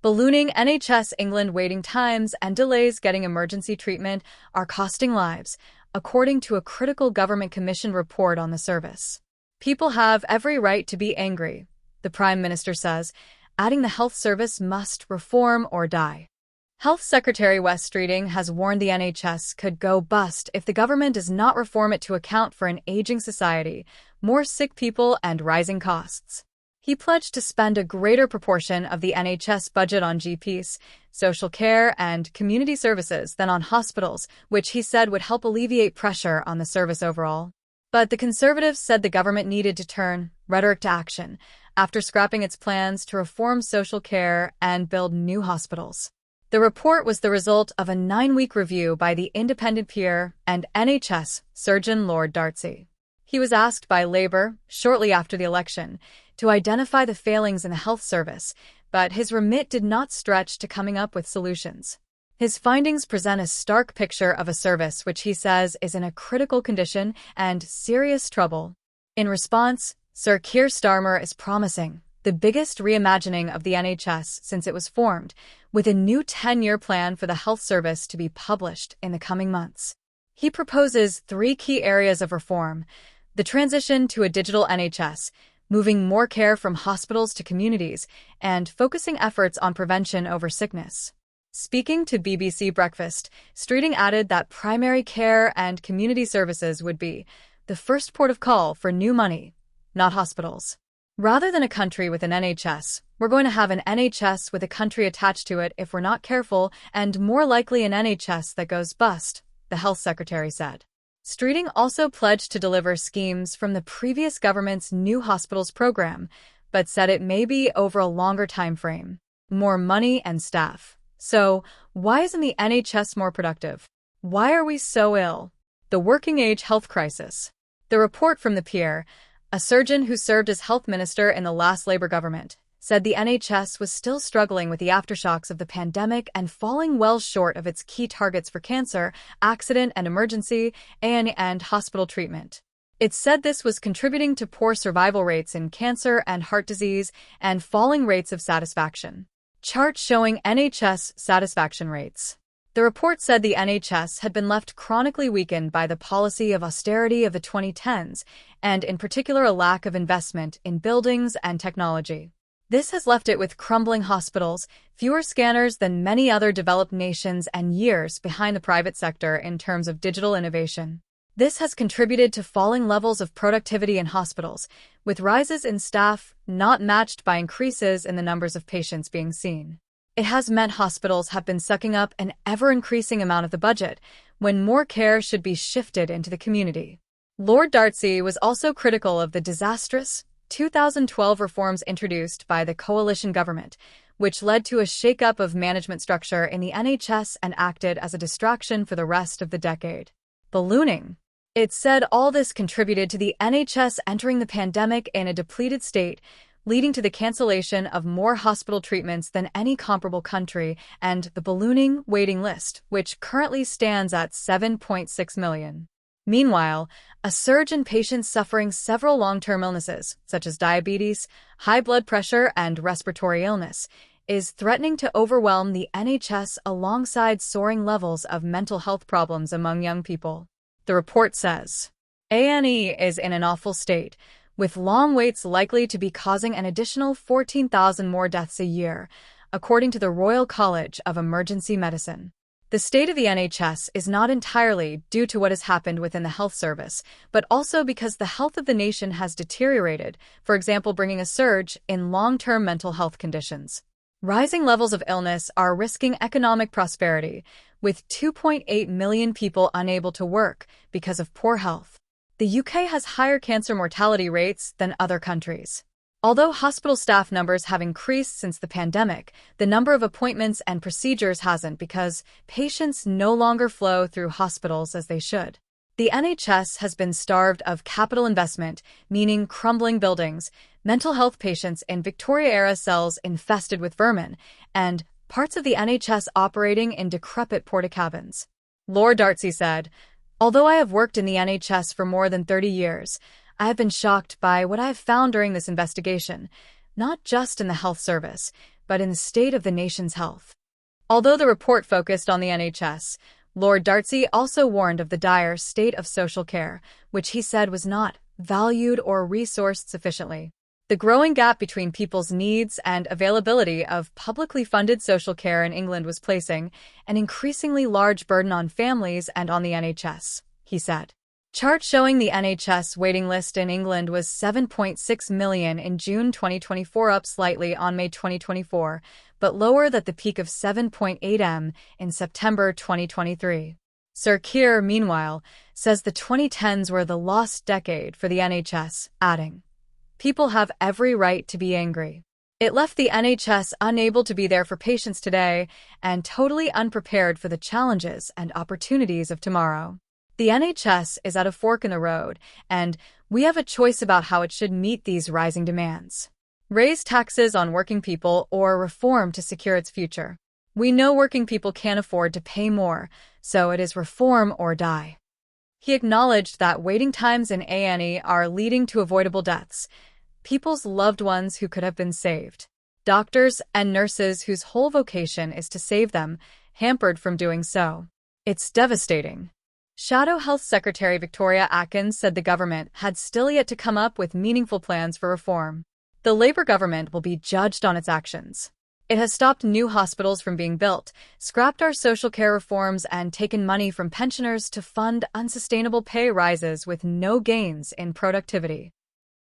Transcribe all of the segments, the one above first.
Ballooning NHS England waiting times and delays getting emergency treatment are costing lives, according to a critical government commission report on the service. People have every right to be angry, the Prime Minister says, adding the health service must reform or die. Health Secretary Wes Streeting has warned the NHS could go bust if the government does not reform it to account for an aging society, more sick people, and rising costs. He pledged to spend a greater proportion of the NHS budget on GPs, social care, and community services than on hospitals, which he said would help alleviate pressure on the service overall. But the Conservatives said the government needed to turn rhetoric to action after scrapping its plans to reform social care and build new hospitals. The report was the result of a 9-week review by the independent peer and NHS surgeon Lord Darcy. He was asked by Labour, shortly after the election, to identify the failings in the health service, but his remit did not stretch to coming up with solutions. His findings present a stark picture of a service which he says is in a critical condition and serious trouble. In response, Sir Keir Starmer is promising the biggest reimagining of the NHS since it was formed, with a new 10-year plan for the health service to be published in the coming months. He proposes 3 key areas of reform: the transition to a digital NHS, moving more care from hospitals to communities, and focusing efforts on prevention over sickness. Speaking to BBC Breakfast, Streeting added that primary care and community services would be the first port of call for new money, not hospitals. Rather than a country with an NHS, we're going to have an NHS with a country attached to it if we're not careful, and more likely an NHS that goes bust, the health secretary said. Streeting also pledged to deliver schemes from the previous government's New Hospitals program, but said it may be over a longer time frame, more money and staff. So, why isn't the NHS more productive? Why are we so ill? The working age health crisis. The report from the peer, a surgeon who served as health minister in the last Labour government, said the NHS was still struggling with the aftershocks of the pandemic and falling well short of its key targets for cancer, accident and emergency, and hospital treatment. It said this was contributing to poor survival rates in cancer and heart disease and falling rates of satisfaction. Charts showing NHS satisfaction rates. The report said the NHS had been left chronically weakened by the policy of austerity of the 2010s, and in particular a lack of investment in buildings and technology. This has left it with crumbling hospitals, fewer scanners than many other developed nations, and years behind the private sector in terms of digital innovation. This has contributed to falling levels of productivity in hospitals, with rises in staff not matched by increases in the numbers of patients being seen. It has meant hospitals have been sucking up an ever-increasing amount of the budget, when more care should be shifted into the community. Lord Darcy was also critical of the disastrous 2012 reforms introduced by the coalition government, which led to a shake-up of management structure in the NHS and acted as a distraction for the rest of the decade. Ballooning. It said all this contributed to the NHS entering the pandemic in a depleted state, leading to the cancellation of more hospital treatments than any comparable country, and the ballooning waiting list, which currently stands at 7.6 million. Meanwhile, a surge in patients suffering several long-term illnesses, such as diabetes, high blood pressure, and respiratory illness, is threatening to overwhelm the NHS alongside soaring levels of mental health problems among young people. The report says, A&E is in an awful state, with long waits likely to be causing an additional 14,000 more deaths a year, according to the Royal College of Emergency Medicine. The state of the NHS is not entirely due to what has happened within the health service, but also because the health of the nation has deteriorated, for example bringing a surge in long-term mental health conditions. Rising levels of illness are risking economic prosperity, with 2.8 million people unable to work because of poor health. The UK has higher cancer mortality rates than other countries. Although hospital staff numbers have increased since the pandemic, the number of appointments and procedures hasn't because patients no longer flow through hospitals as they should. The NHS has been starved of capital investment, meaning crumbling buildings, mental health patients in Victoria-era cells infested with vermin, and parts of the NHS operating in decrepit porta-cabins. Lord Darcy said, "Although I have worked in the NHS for more than 30 years, I have been shocked by what I have found during this investigation, not just in the health service, but in the state of the nation's health. Although the report focused on the NHS, Lord Darcy also warned of the dire state of social care, which he said was not valued or resourced sufficiently. The growing gap between people's needs and availability of publicly funded social care in England was placing an increasingly large burden on families and on the NHS, he said. Chart showing the NHS waiting list in England was 7.6 million in June 2024, up slightly on May 2024, but lower than the peak of 7.8 m in September 2023. Sir Keir, meanwhile, says the 2010s were the lost decade for the NHS, adding, "People have every right to be angry. It left the NHS unable to be there for patients today and totally unprepared for the challenges and opportunities of tomorrow. The NHS is at a fork in the road, and we have a choice about how it should meet these rising demands. Raise taxes on working people or reform to secure its future. We know working people can't afford to pay more, so it is reform or die." He acknowledged that waiting times in A&E are leading to avoidable deaths, people's loved ones who could have been saved. Doctors and nurses whose whole vocation is to save them, hampered from doing so. It's devastating. Shadow Health Secretary Victoria Atkins said the government had still yet to come up with meaningful plans for reform. The Labour government will be judged on its actions. It has stopped new hospitals from being built, scrapped our social care reforms, and taken money from pensioners to fund unsustainable pay rises with no gains in productivity.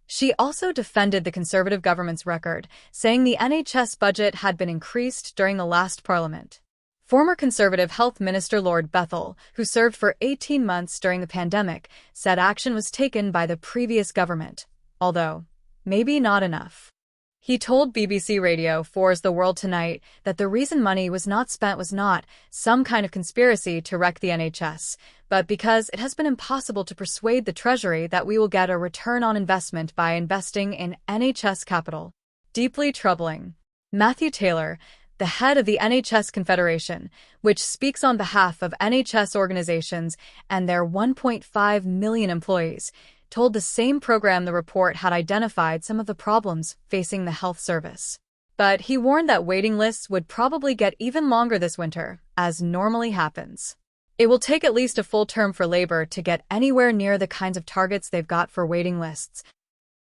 She also defended the Conservative government's record, saying the NHS budget had been increased during the last Parliament. Former Conservative Health Minister Lord Bethell, who served for 18 months during the pandemic, said action was taken by the previous government, although maybe not enough. He told BBC Radio 4's The World Tonight that the reason money was not spent was not some kind of conspiracy to wreck the NHS, but because it has been impossible to persuade the Treasury that we will get a return on investment by investing in NHS capital. Deeply troubling. Matthew Taylor, the head of the NHS Confederation, which speaks on behalf of NHS organizations and their 1.5 million employees, told the same program the report had identified some of the problems facing the health service. But he warned that waiting lists would probably get even longer this winter, as normally happens. It will take at least a full term for Labour to get anywhere near the kinds of targets they've got for waiting lists,